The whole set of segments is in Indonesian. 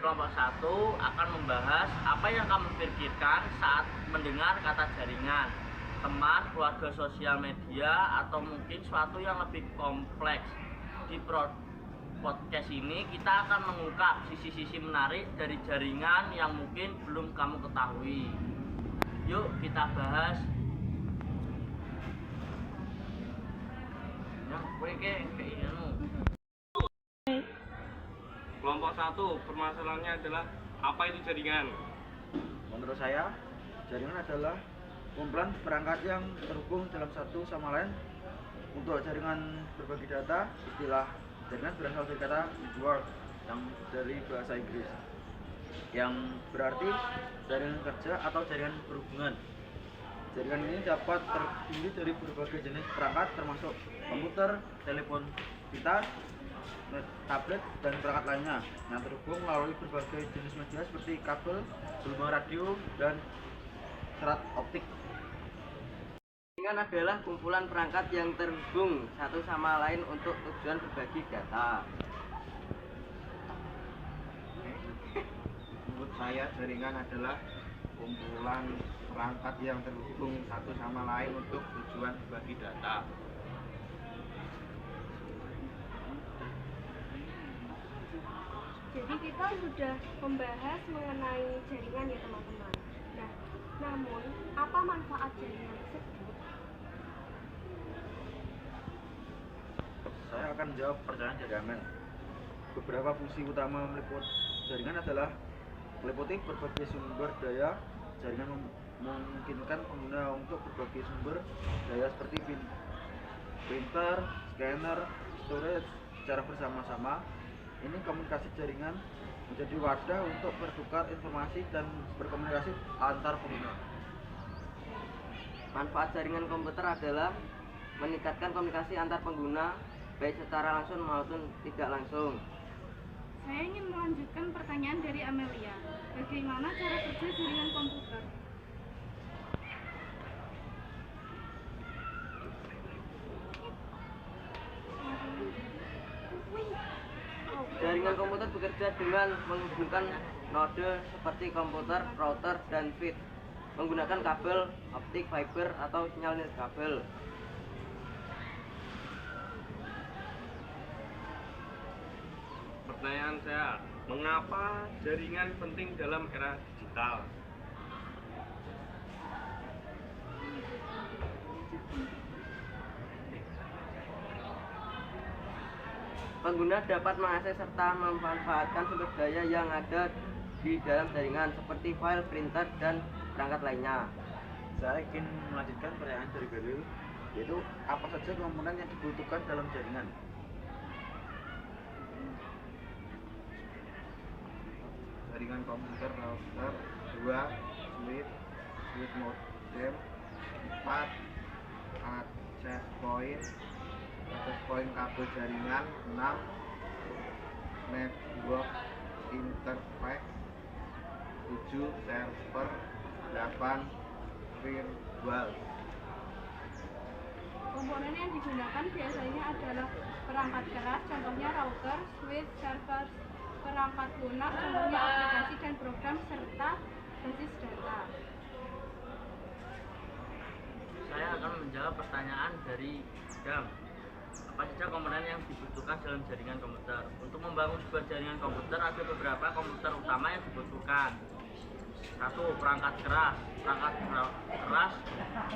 kelompok 1 akan membahas apa yang kamu pikirkan saat mendengar kata jaringan, teman, keluarga, sosial media, atau mungkin suatu yang lebih kompleks. Di podcast ini kita akan mengungkap sisi-sisi menarik dari jaringan yang mungkin belum kamu ketahui. Yuk kita bahas. Kelompok 1, permasalahannya adalah apa itu jaringan? Menurut saya, jaringan adalah kumpulan perangkat yang terhubung dalam satu sama lain. Untuk jaringan berbagi data, istilah jaringan berasal dari kata network yang dari bahasa Inggris yang berarti jaringan kerja atau jaringan berhubungan. Jaringan ini dapat terdiri dari berbagai jenis perangkat termasuk komputer, telepon pintar, tablet, dan perangkat lainnya yang terhubung melalui berbagai jenis media seperti kabel, gelombang radio, dan serat optik. Jaringan adalah kumpulan perangkat yang terhubung satu sama lain untuk tujuan berbagi data. Menurut saya, jaringan adalah kumpulan perangkat yang terhubung satu sama lain untuk tujuan berbagi data. Jadi kita sudah membahas mengenai jaringan ya teman-teman. Nah, namun apa manfaat jaringan tersebut? Saya akan menjawab pertanyaan dari Amel. Beberapa fungsi utama meliput jaringan adalah meliputi berbagai sumber daya. Jaringan memungkinkan pengguna untuk berbagai sumber daya seperti printer, scanner, storage secara bersama-sama. Ini komunikasi jaringan menjadi wadah untuk bertukar informasi dan berkomunikasi antar pengguna. Manfaat jaringan komputer adalah meningkatkan komunikasi antar pengguna baik secara langsung maupun tidak langsung. Saya ingin melanjutkan pertanyaan dari Amelia. Bagaimana cara kerja jaringan komputer? Jaringan komputer bekerja dengan menghubungkan node seperti komputer, router, dan switch menggunakan kabel optik fiber atau sinyal nirkabel. Pertanyaan saya, mengapa jaringan penting dalam era digital? Pengguna dapat mengakses serta memanfaatkan sumber daya yang ada di dalam jaringan seperti file, printer, dan perangkat lainnya. Saya ingin melanjutkan pertanyaan dari Belil, yaitu apa saja komponen yang dibutuhkan dalam jaringan. Jaringan komputer, router, 2, switch modem, 4, access point kabel jaringan, 6, network interface, 7, server, 8, firewall. Komponen yang digunakan biasanya adalah perangkat keras, contohnya router, switch, server, perangkat lunak, contohnya aplikasi dan program, serta basis data. Saya akan menjawab pertanyaan dari Adam. Apa saja komponen yang dibutuhkan dalam jaringan komputer? Untuk membangun sebuah jaringan komputer ada beberapa komputer utama yang dibutuhkan. 1. Perangkat keras. Perangkat keras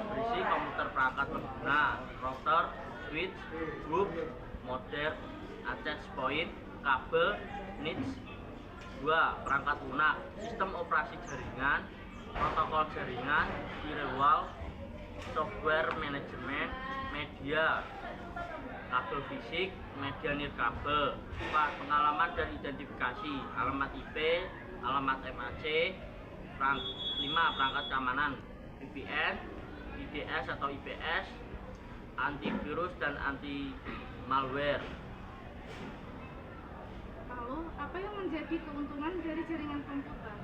berisi komputer perangkat pengguna, router, switch, group, modem, access point, kabel, NIC. 2. Perangkat lunak. Sistem operasi jaringan, protokol jaringan, firewall, software manajemen, media, kabel fisik, media nirkabel. 4. Pengalaman dan identifikasi, alamat IP, alamat MAC. 5. Perangkat keamanan, VPN, IDS atau IPS, antivirus dan anti malware. Lalu, apa yang menjadi keuntungan dari jaringan komputer?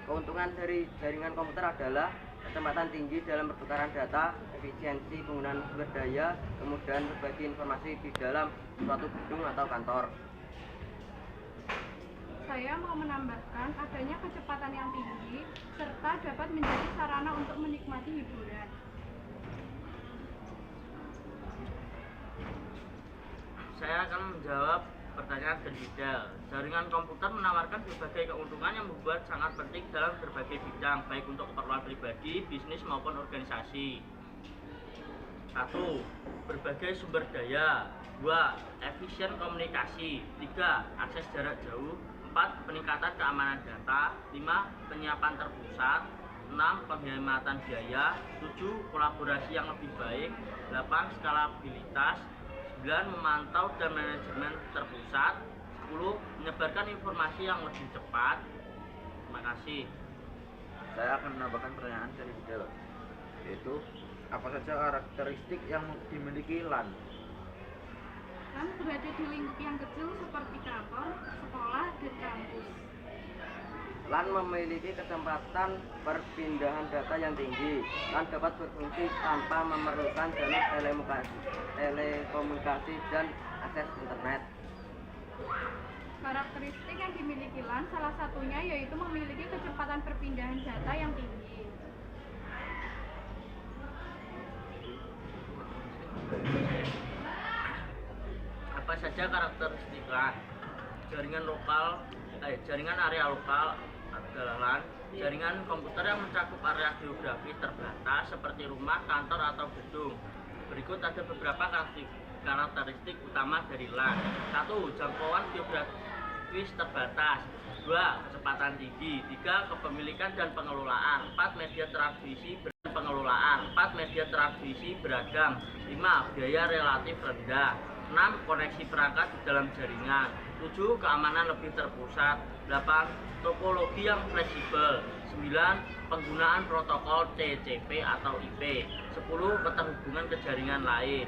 Keuntungan dari jaringan komputer adalah kecepatan tinggi dalam pertukaran data, efisiensi penggunaan sumber daya, kemudahan berbagi informasi di dalam suatu gedung atau kantor. Saya mau menambahkan adanya kecepatan yang tinggi serta dapat menjadi sarana untuk menikmati hiburan. Saya akan menjawab pertanyaan terdetil. Jaringan komputer menawarkan berbagai keuntungan yang membuat sangat penting dalam berbagai bidang, baik untuk keperluan pribadi, bisnis maupun organisasi. 1. Berbagai sumber daya. 2. Efisien komunikasi. 3. Akses jarak jauh. 4. Peningkatan keamanan data. 5. Penyiapan terpusat. 6. Penghematan biaya. 7. Kolaborasi yang lebih baik. 8. Skalabilitas. 9. Memantau dan manajemen terpusat. 10. Menyebarkan informasi yang lebih cepat. Terima kasih. Saya akan menambahkan pertanyaan dari detail, yaitu apa saja karakteristik yang dimiliki LAN? LAN berada di lingkup yang kecil seperti kantor, sekolah, dan kampus. LAN memiliki kecepatan perpindahan data yang tinggi. LAN dapat berfungsi tanpa memerlukan jalur telekomunikasi dan akses internet. Karakteristik yang dimiliki LAN salah satunya yaitu memiliki kecepatan perpindahan data yang tinggi. Apa saja karakteristik LAN? Jaringan area lokal adalah LAN. Jaringan komputer yang mencakup area geografis terbatas seperti rumah, kantor, atau gedung. Berikut ada beberapa karakteristik utama dari LAN. 1. Jangkauan geografis terbatas. 2. Kecepatan tinggi. 3. Kepemilikan dan pengelolaan. 4. Media transmisi beragam. 5. Biaya relatif rendah. 6. Koneksi perangkat di dalam jaringan. 7. Keamanan lebih terpusat. 8. Topologi yang fleksibel. 9. Penggunaan protokol TCP atau IP. 10. Keterhubungan ke jaringan lain.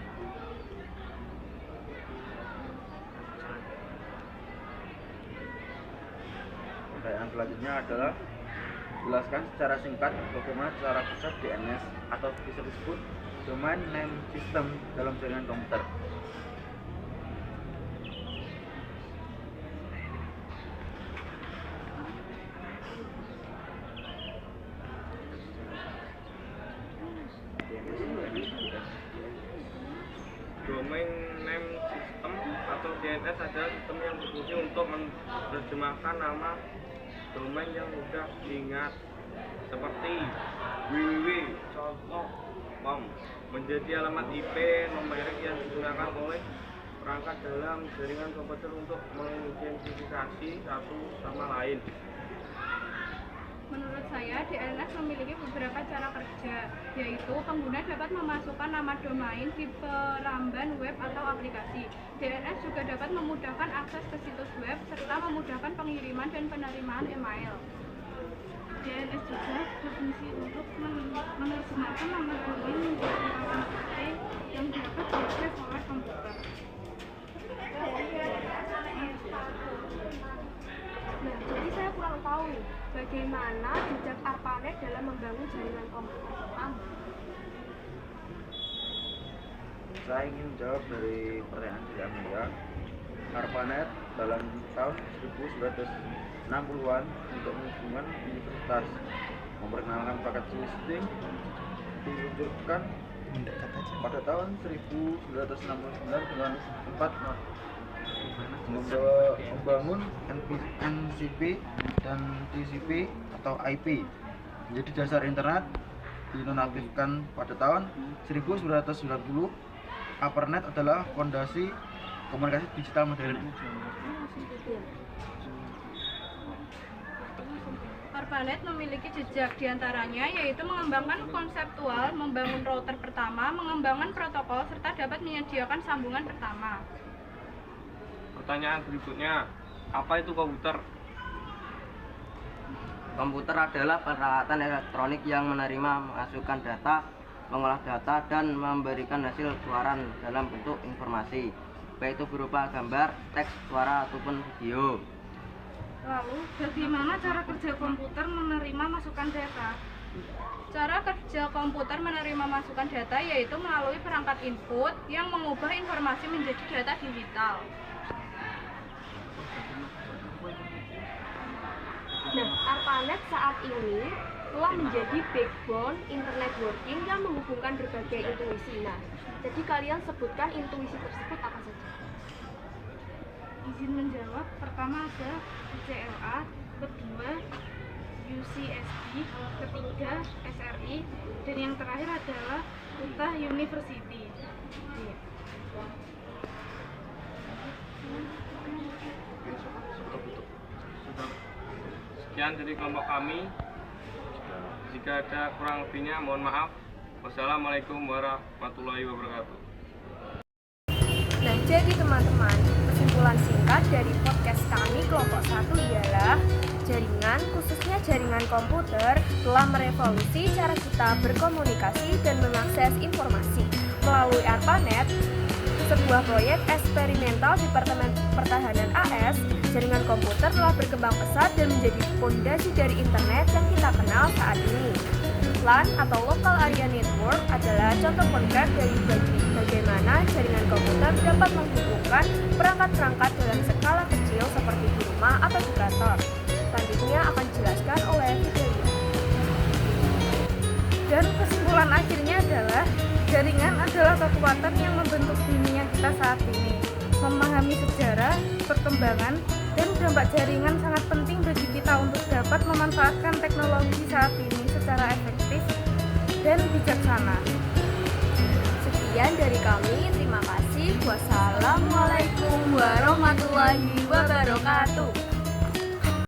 Pertanyaan selanjutnya adalah jelaskan secara singkat bagaimana cara kerja DNS atau bisa disebut Domain Name System dalam jaringan komputer. Domain name system atau DNS adalah sistem yang berfungsi untuk menerjemahkan nama domain yang mudah diingat seperti www.contoh.com menjadi alamat IP numerik yang digunakan oleh perangkat dalam jaringan komputer untuk mengidentifikasi satu sama lain. Menurut saya, DNS memiliki beberapa cara kerja, yaitu pengguna dapat memasukkan nama domain di peramban web atau aplikasi. DNS juga dapat memudahkan akses ke situs web serta memudahkan pengiriman dan penerimaan email. DNS juga berfungsi untuk menerjemahkan nomor domain menjadi alamat IP yang dapat diakses oleh komputer. Nah, jadi saya kurang tahu bagaimana jejak ARPANET dalam membangun jaringan komputer pertama. Saya ingin menjawab dari pertanyaan dari Amelia. ARPANET dalam tahun 1960-an untuk menghubungkan universitas, memperkenalkan paket switching, diluncurkan pada tahun 1969 dengan 4 not. Membangun NCP dan TCP atau IP menjadi dasar internet, dinonaktifkan pada tahun 1990. ARPANET adalah fondasi komunikasi digital modern. ARPANET memiliki jejak diantaranya yaitu mengembangkan konseptual, membangun router pertama, mengembangkan protokol, serta dapat menyediakan sambungan pertama. Pertanyaan berikutnya, apa itu komputer? Komputer adalah peralatan elektronik yang menerima, memasukkan data, mengolah data, dan memberikan hasil keluaran dalam bentuk informasi, baik itu berupa gambar, teks, suara, ataupun video. Lalu, bagaimana cara kerja komputer menerima masukan data? Cara kerja komputer menerima masukan data yaitu melalui perangkat input yang mengubah informasi menjadi data digital. Nah, ARPANET saat ini telah menjadi backbone internet working yang menghubungkan berbagai intuisi. Nah, jadi kalian sebutkan intuisi tersebut apa saja? Izin menjawab, pertama ada UCLA, kedua UCSB, ketiga SRI, dan yang terakhir adalah Utah University. Iya. Sekian dari kelompok kami. Jika ada kurang lebihnya mohon maaf. Wassalamualaikum warahmatullahi wabarakatuh. Nah, jadi teman-teman, kesimpulan singkat dari podcast kami kelompok 1 ialah jaringan, khususnya jaringan komputer, telah merevolusi cara kita berkomunikasi dan mengakses informasi. Melalui ARPANET, sebuah proyek eksperimental Departemen Pertahanan AS, jaringan komputer telah berkembang pesat dan menjadi fondasi dari internet yang kita kenal saat ini. LAN atau Local Area Network adalah contoh konkret dari bagaimana jaringan komputer dapat menghubungkan perangkat-perangkat dalam skala kecil seperti di rumah atau di kantor. Selanjutnya akan dijelaskan oleh Fidelia. Dan kesimpulan akhirnya adalah jaringan adalah kekuatan yang membentuk dunia kita saat ini. Memahami sejarah, perkembangan, dan dampak jaringan sangat penting bagi kita untuk dapat memanfaatkan teknologi saat ini secara efektif dan bijaksana. Sekian dari kami, terima kasih. Wassalamualaikum warahmatullahi wabarakatuh.